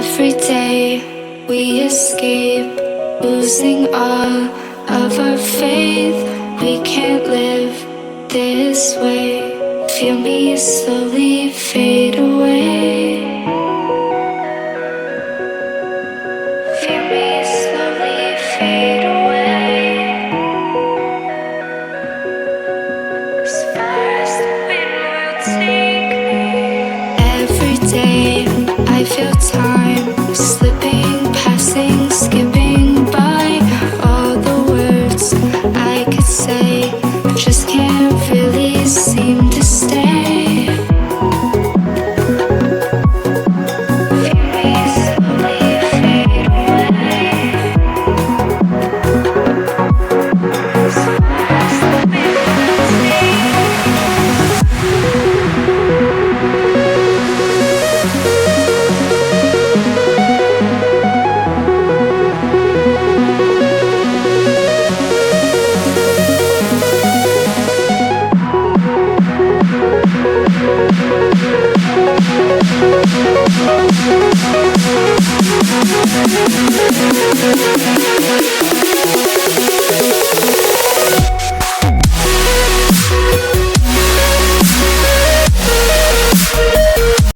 Every day we escape, losing all of our faith. We can't live this way. Feel me slowly fade away. Feel me slowly fade away. As far as the wind will take me. Every day I feel tired.